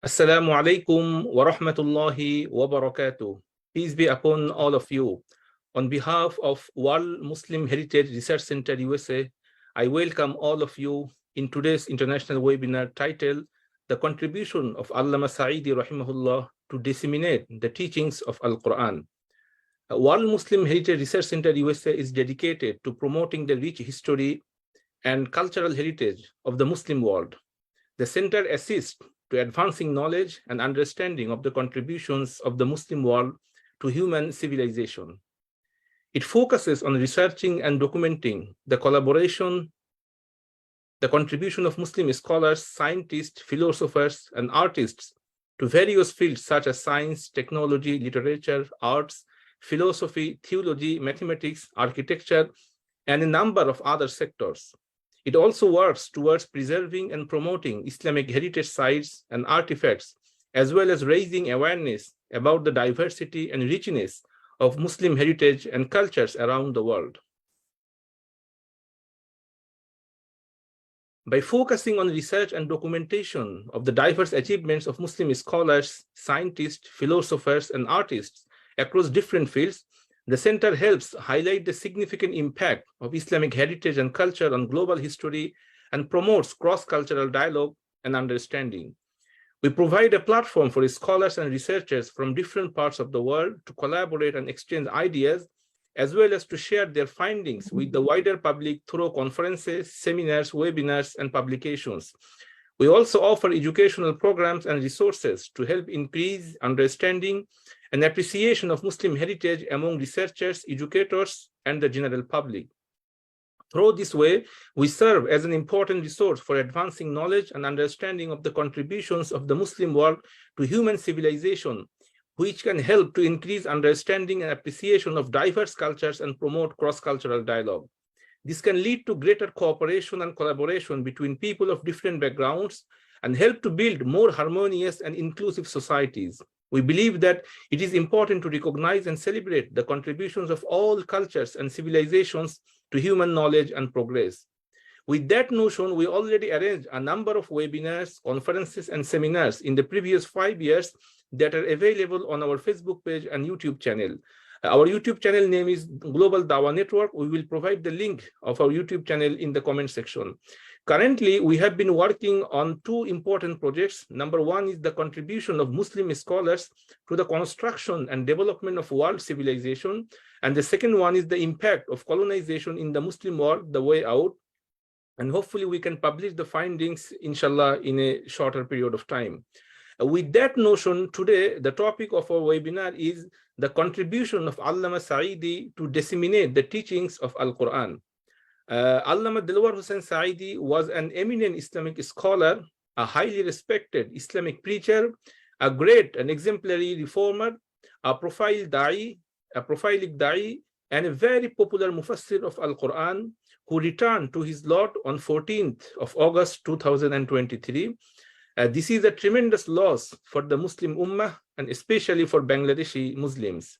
Assalamu alaikum wa rahmatullahi wa barakatuh. Peace be upon all of you. On behalf of World Muslim Heritage Research Center USA, I welcome all of you in today's international webinar titled The Contribution of Allamah Sayeedi rahimahullah to Disseminate the Teachings of Al-Qur'an. World Muslim Heritage Research Center USA is dedicated to promoting the rich history and cultural heritage of the Muslim world. The center assists to advancing knowledge and understanding of the contributions of the Muslim world to human civilization. It focuses on researching and documenting the contribution of Muslim scholars, scientists, philosophers, and artists to various fields such as science, technology, literature, arts, philosophy, theology, mathematics, architecture, and a number of other sectors. It also works towards preserving and promoting Islamic heritage sites and artifacts, as well as raising awareness about the diversity and richness of Muslim heritage and cultures around the world. By focusing on research and documentation of the diverse achievements of Muslim scholars, scientists, philosophers, and artists across different fields, the center helps highlight the significant impact of Islamic heritage and culture on global history and promotes cross-cultural dialogue and understanding. We provide a platform for scholars and researchers from different parts of the world to collaborate and exchange ideas, as well as to share their findings with the wider public through conferences, seminars, webinars, and publications. We also offer educational programs and resources to help increase understanding and appreciation of Muslim heritage among researchers, educators, and the general public. Through this way, we serve as an important resource for advancing knowledge and understanding of the contributions of the Muslim world to human civilization, which can help to increase understanding and appreciation of diverse cultures and promote cross-cultural dialogue. This can lead to greater cooperation and collaboration between people of different backgrounds and help to build more harmonious and inclusive societies. We believe that it is important to recognize and celebrate the contributions of all cultures and civilizations to human knowledge and progress. With that notion, we already arranged a number of webinars, conferences, and seminars in the previous 5 years that are available on our Facebook page and YouTube channel. Our YouTube channel name is Global Dawah Network. We will provide the link of our YouTube channel in the comment section. Currently, we have been working on two important projects. Number one is the contribution of Muslim scholars to the construction and development of world civilization. And the second one is the impact of colonization in the Muslim world, the way out. And hopefully we can publish the findings, inshallah, in a shorter period of time. With that notion, today, the topic of our webinar is the contribution of Allamah Sayeedi to disseminate the teachings of Al-Qur'an. Allamah Delawar Hossain Sayeedi was an eminent Islamic scholar, a highly respected Islamic preacher, a great and exemplary reformer, a prolific da'i, and a very popular mufassir of Al-Qur'an who returned to his Lord on 14th of August 2023. This is a tremendous loss for the Muslim Ummah and especially for Bangladeshi Muslims.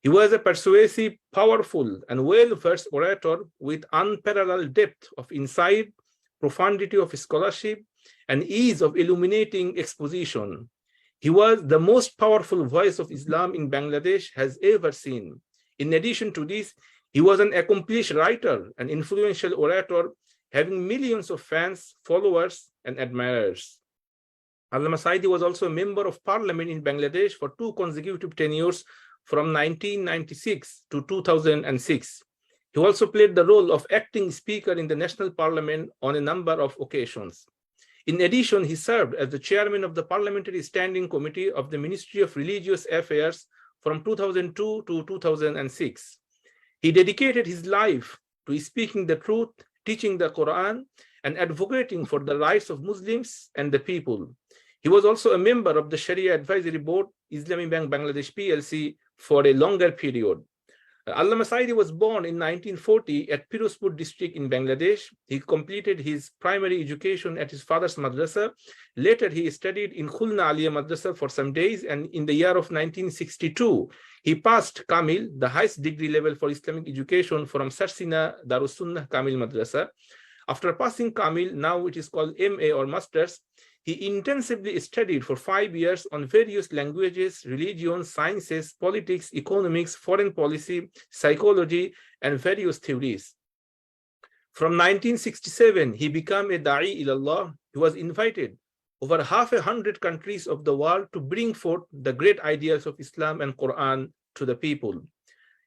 He was a persuasive, powerful, and well-versed orator with unparalleled depth of insight, profundity of scholarship, and ease of illuminating exposition. He was the most powerful voice of Islam in Bangladesh has ever seen. In addition to this, he was an accomplished writer and influential orator, having millions of fans, followers, and admirers. Allamah Sayeedi was also a member of parliament in Bangladesh for 2 consecutive tenures from 1996 to 2006. He also played the role of acting speaker in the national parliament on a number of occasions. In addition, he served as the chairman of the Parliamentary Standing Committee of the Ministry of Religious Affairs from 2002 to 2006. He dedicated his life to speaking the truth, teaching the Quran, and advocating for the rights of Muslims and the people. He was also a member of the Shariah Advisory Board, Islamic Bank Bangladesh PLC, for a longer period. Allamah Sayeedi was born in 1940 at Pirozpur district in Bangladesh. He completed his primary education at his father's madrasa. Later, he studied in Khulna Aliyah Madrasa for some days, and in the year of 1962, he passed Kamil, the highest degree level for Islamic education from Sarsina Darus Sunnah Kamil Madrasa. After passing Kamil, now it is called MA or Masters, He intensively studied for 5 years on various languages, religions, sciences, politics, economics, foreign policy, psychology, and various theories. From 1967, he became a da'i ilallah. He was invited over 100 countries of the world to bring forth the great ideals of Islam and Quran to the people.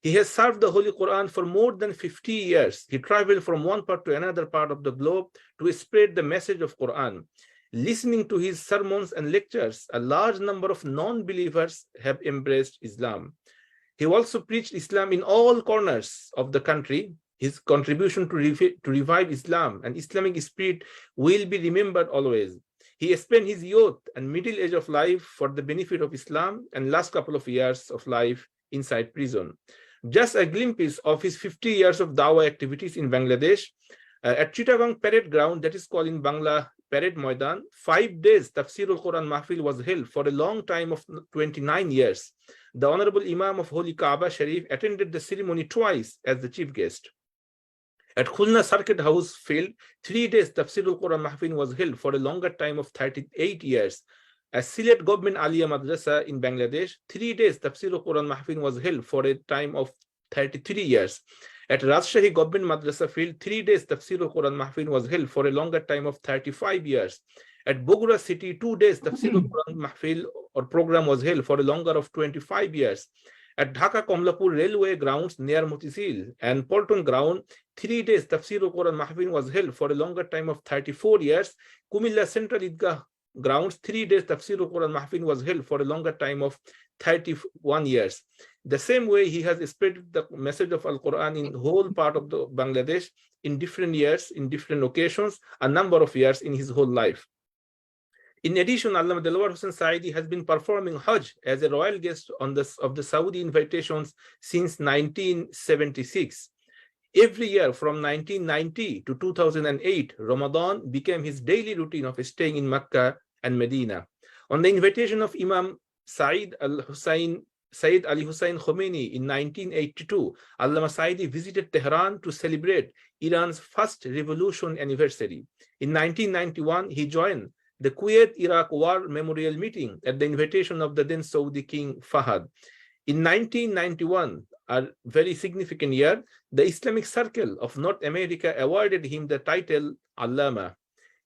He has served the Holy Quran for more than 50 years. He traveled from one part to another part of the globe to spread the message of Quran. Listening to his sermons and lectures, a large number of non-believers have embraced Islam. He also preached Islam in all corners of the country. His contribution to revive Islam and Islamic spirit will be remembered always. He spent his youth and middle age of life for the benefit of Islam and last couple of years of life inside prison. Just a glimpse of his 50 years of dawah activities in Bangladesh. At Chittagong Parade Ground, that is called in Bangla Parade Maidan, 5 days Tafsirul Quran Mahfil was held for a long time of 29 years. The Honorable Imam of Holy Kaaba Sharif attended the ceremony twice as the chief guest. At Khulna Circuit House Field, 3 days Tafsirul Quran Mahfil was held for a longer time of 38 years. At Sylhet Government Aliyah Madrasa in Bangladesh, 3 days Tafsirul Quran Mahfil was held for a time of 33 years. At Rajshahi Government Madrasa Field, 3 days Tafsirul Quran Mahfil was held for a longer time of 35 years. At Bogura City, 2 days Tafsirul Quran Mahfil or program was held for a longer of 25 years. At Dhaka Komlapur Railway Grounds near Motisil and Polton Ground, 3 days Tafsirul Quran Mahfil was held for a longer time of 34 years. Kumilla Central Idgah Grounds, 3 days Tafsirul Quran Mahfil was held for a longer time of 31 years. The same way he has spread the message of Al-Qur'an in whole part of the Bangladesh in different years, in different occasions, a number of years in his whole life. In addition, Allamah Delawar Hossain Sayeedi has been performing Hajj as a royal guest of the Saudi invitations since 1976. Every year from 1990 to 2008, Ramadan became his daily routine of staying in Mecca and Medina. On the invitation of Imam Sayyid Ali Hussein Khomeini in 1982, Allamah Sayeedi visited Tehran to celebrate Iran's first revolution anniversary. In 1991, he joined the Kuwait-Iraq War Memorial Meeting at the invitation of the then Saudi King Fahad. In 1991, a very significant year, the Islamic Circle of North America awarded him the title Allamah.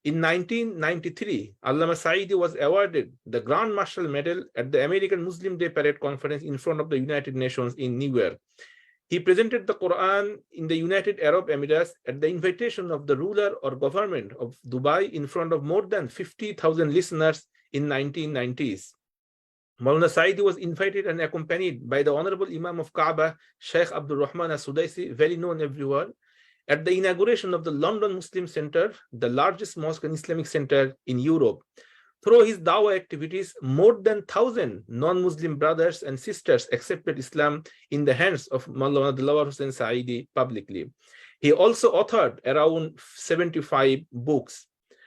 In 1993, Allamah Sayeedi was awarded the Grand Marshal Medal at the American Muslim Day Parade Conference in front of the United Nations in New York. He presented the Quran in the United Arab Emirates at the invitation of the ruler or government of Dubai in front of more than 50,000 listeners in 1990s. Maulana Sayeedi was invited and accompanied by the Honorable Imam of Kaaba, Sheikh Abdul Rahman As-Sudaisi, very known everywhere, at the inauguration of the London Muslim Center, the largest mosque and Islamic center in Europe. Through his dawah activities, more than 1,000 non-Muslim brothers and sisters accepted Islam in the hands of Maulana Delawar Hossain Sayeedi publicly. He also authored around 75 books.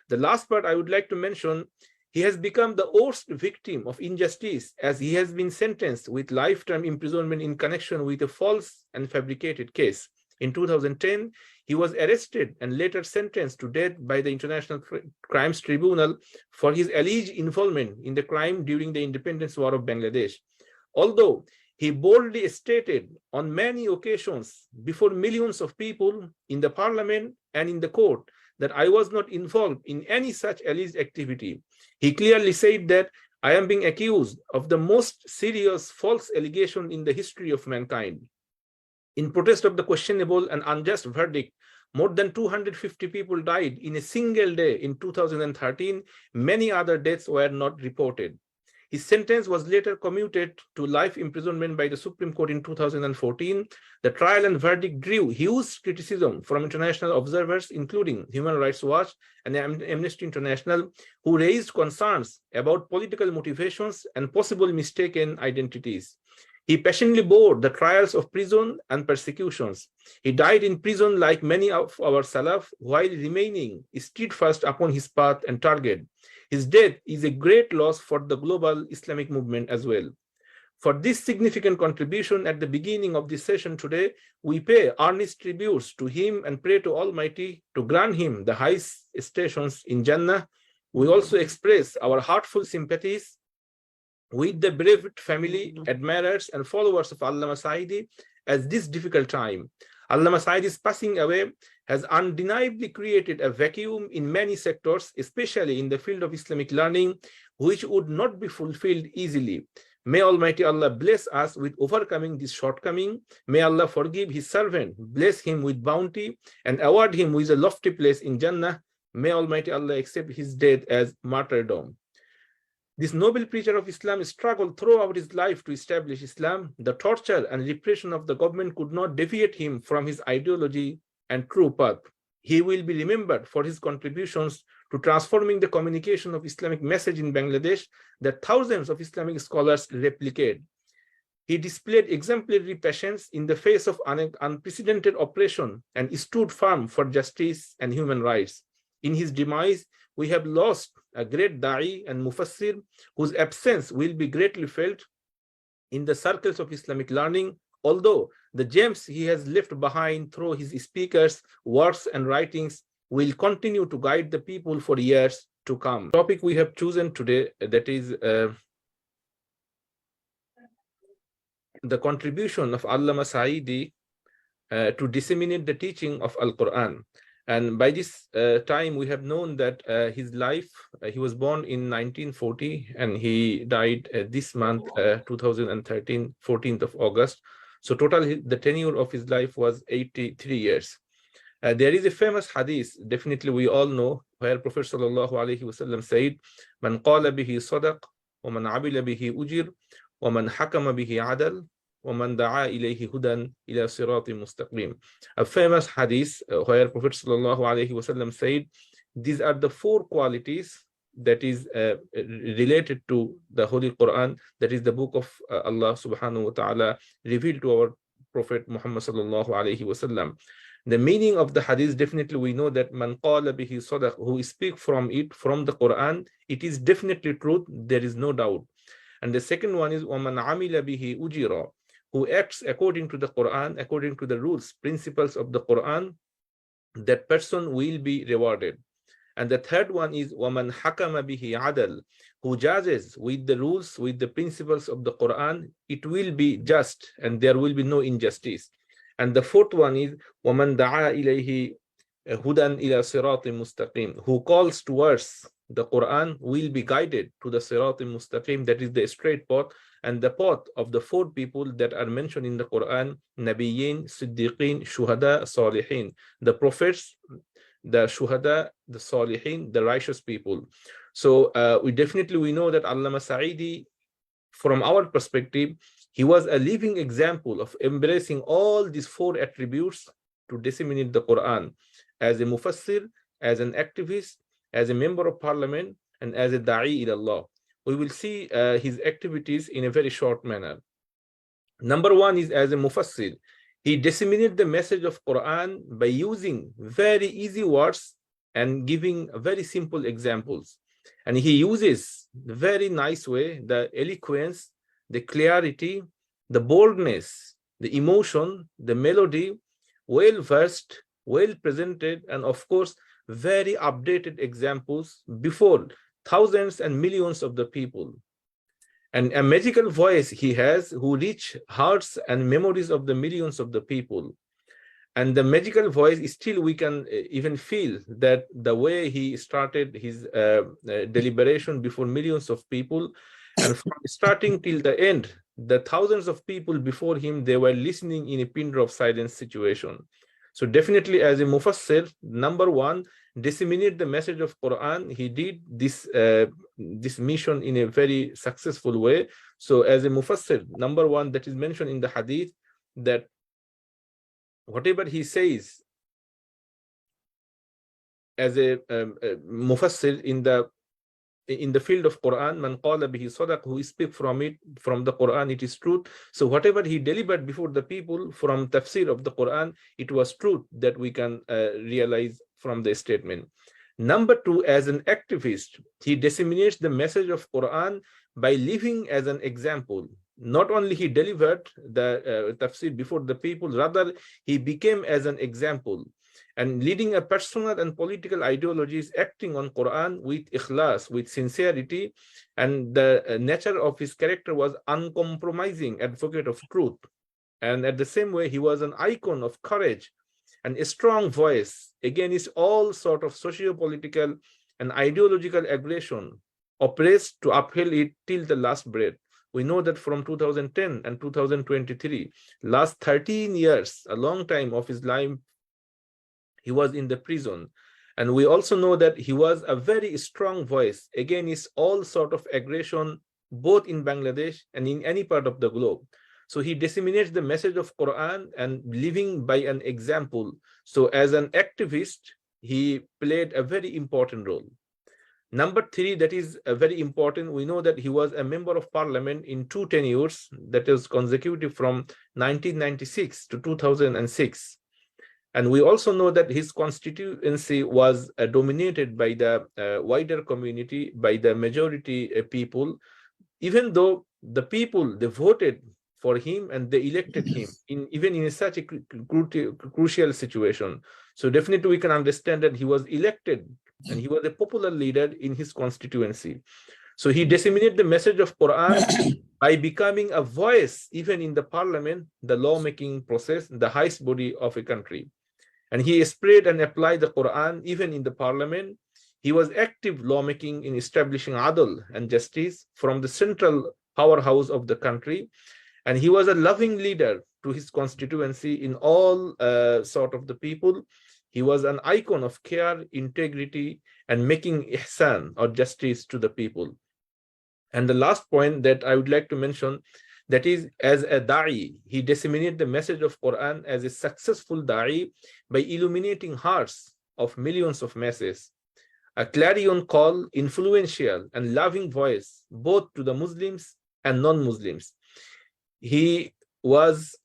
The last part I would like to mention, he has become the worst victim of injustice as he has been sentenced with lifetime imprisonment in connection with a false and fabricated case. In 2010, he was arrested and later sentenced to death by the International Crimes Tribunal for his alleged involvement in the crime during the independence war of Bangladesh. Although he boldly stated on many occasions before millions of people in the parliament and in the court that I was not involved in any such alleged activity, he clearly said that I am being accused of the most serious false allegation in the history of mankind. In protest of the questionable and unjust verdict, more than 250 people died in a single day in 2013. Many other deaths were not reported. His sentence was later commuted to life imprisonment by the Supreme Court in 2014. The trial and verdict drew huge criticism from international observers, including Human Rights Watch and Amnesty International, who raised concerns about political motivations and possible mistaken identities. He patiently bore the trials of prison and persecutions. He died in prison like many of our Salaf while remaining steadfast upon his path and target. His death is a great loss for the global Islamic movement as well. For this significant contribution at the beginning of this session today, we pay earnest tributes to him and pray to Almighty to grant him the highest stations in Jannah. We also express our heartfelt sympathies with the bereaved family, admirers, and followers of Allamah Sayeedi at this difficult time. Allamah Sayeedi's passing away has undeniably created a vacuum in many sectors, especially in the field of Islamic learning, which would not be fulfilled easily. May Almighty Allah bless us with overcoming this shortcoming. May Allah forgive his servant, bless him with bounty, and award him with a lofty place in Jannah. May Almighty Allah accept his death as martyrdom. This noble preacher of Islam struggled throughout his life to establish Islam. The torture and repression of the government could not deviate him from his ideology and true path. He will be remembered for his contributions to transforming the communication of Islamic message in Bangladesh that thousands of Islamic scholars replicate. He displayed exemplary patience in the face of unprecedented oppression and stood firm for justice and human rights. In his demise, we have lost a great da'i and mufassir whose absence will be greatly felt in the circles of Islamic learning, although the gems he has left behind through his speakers, works, and writings will continue to guide the people for years to come. The topic we have chosen today, that is the contribution of Allamah Sayeedi to disseminate the teaching of Al-Qur'an. And by this time, we have known that his life, he was born in 1940 and he died this month, 2013, 14th of August. So total, the tenure of his life was 83 years. There is a famous hadith, definitely we all know, where Prophet sallallahu alaihi wasallam said, "Man qala bihi sadaq, wa man amila bihi ujir, wa man hakama bihi adal, وَمَنْ دَعَا إِلَيْهِ هُدًى إِلَى صِرَاطٍ مُسْتَقِيمٍ." A famous hadith where Prophet ﷺ said, these are the four qualities that is related to the Holy Qur'an, that is the book of Allah subhanahu wa ta'ala revealed to our Prophet Muhammad ﷺ. The meaning of the hadith, definitely we know that man qala bihi sadaq, who speak from it, from the Qur'an, it is definitely truth, there is no doubt. And the second one is وَمَنْ عَمِلَ بِهِ أُجِرًا, who acts according to the Quran, according to the rules, principles of the Quran, that person will be rewarded. And the third one is وَمَنْ حَكَمَ بِهِ عَدَلٍ, who judges with the rules, with the principles of the Quran, it will be just and there will be no injustice. And the fourth one is وَمَنْ دَعَا إِلَيْهِ هُدًى إِلَى صِرَاطٍ مُسْتَقِيمٍ, who calls towards the Quran will be guided to the Sirat al-Mustaqim, that is the straight path, and the path of the four people that are mentioned in the Quran: Nabiyyin, Siddiqeen, Shuhada, Salihin, the prophets, the Shuhada, the Salihin, the righteous people. So we know that Allamah Sayeedi, from our perspective, he was a living example of embracing all these four attributes to disseminate the Quran as a mufassir, as an activist, as a member of parliament, and as a da'i ila Allah. We will see his activities in a very short manner. Number one is as a mufassir. He disseminated the message of Quran by using very easy words and giving very simple examples. And he uses the very nice way, the eloquence, the clarity, the boldness, the emotion, the melody, well versed, well presented, and of course, very updated examples before thousands and millions of the people. And a magical voice he has who reach hearts and memories of the millions of the people. And the magical voice is still, we can even feel that the way he started his deliberation before millions of people, and from starting till the end, the thousands of people before him, they were listening in a pin drop silence situation. So definitely as a mufassir, number one, disseminate the message of Quran. He did this this mission in a very successful way. So as a mufassir, number one, that is mentioned in the hadith, that whatever he says as a mufassir in the field of Quran, man qala bihi sadaq, who speak from it, from the Quran, it is truth. So whatever he delivered before the people from tafsir of the Quran, it was truth that we can realize from the statement. Number two, as an activist, he disseminates the message of Quran by living as an example. Not only he delivered the tafsir before the people, rather he became as an example. and leading a personal and political ideologies, acting on Quran with ikhlas, with sincerity, and the nature of his character was uncompromising advocate of truth. And at the same way, he was an icon of courage and a strong voice against all sort of socio-political and ideological aggression, oppressed to uphold it till the last breath. We know that from 2010 and 2023, last 13 years, a long time of his life, he was in the prison. And we also know that he was a very strong voice against all sort of aggression, both in Bangladesh and in any part of the globe. So he disseminates the message of Quran and living by an example. So as an activist, he played a very important role. Number three, that is very important. We know that he was a member of parliament in 2 tenures, that is consecutive from 1996 to 2006. And we also know that his constituency was dominated by the wider community, by the majority people, even though the people, they voted for him and they elected him, even in such a crucial situation. So definitely we can understand that he was elected and he was a popular leader in his constituency. So he disseminated the message of Quran by becoming a voice, even in the parliament, the lawmaking process, the highest body of a country. And he spread and applied the Quran even in the parliament. He was active lawmaking in establishing adl and justice from the central powerhouse of the country. And he was a loving leader to his constituency in all sort of the people. He was an icon of care, integrity, and making ihsan or justice to the people. And the last point that I would like to mention, that is, as a da'i, he disseminated the message of Quran as a successful da'i by illuminating hearts of millions of masses. A clarion call, influential and loving voice, both to the Muslims and non-Muslims. He was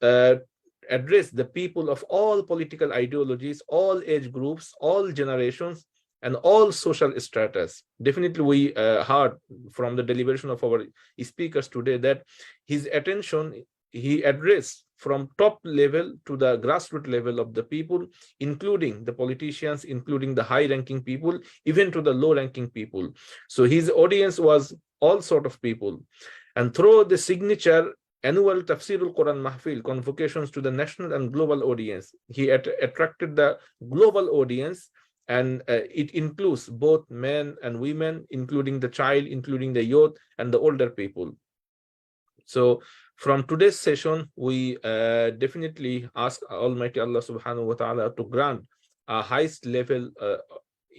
addressed the people of all political ideologies, all age groups, all generations, and all social stratas. Definitely we heard from the deliberation of our speakers today that his attention, he addressed from top level to the grassroots level of the people, including the politicians, including the high-ranking people, even to the low-ranking people. So his audience was all sort of people. And through the signature annual Tafsirul Quran Mahfil convocations to the national and global audience, he attracted the global audience, and it includes both men and women, including the child, including the youth and the older people. So from today's session, we definitely ask Almighty Allah subhanahu wa ta'ala to grant a highest level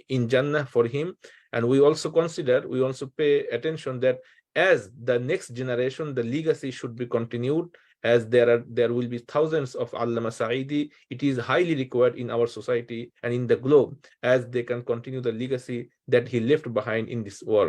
in Jannah for him. And we also consider, we also pay attention that as the next generation, the legacy should be continued, as there will be thousands of Allamah Sayeedi. It is highly required in our society and in the globe, as they can continue the legacy that he left behind in this world.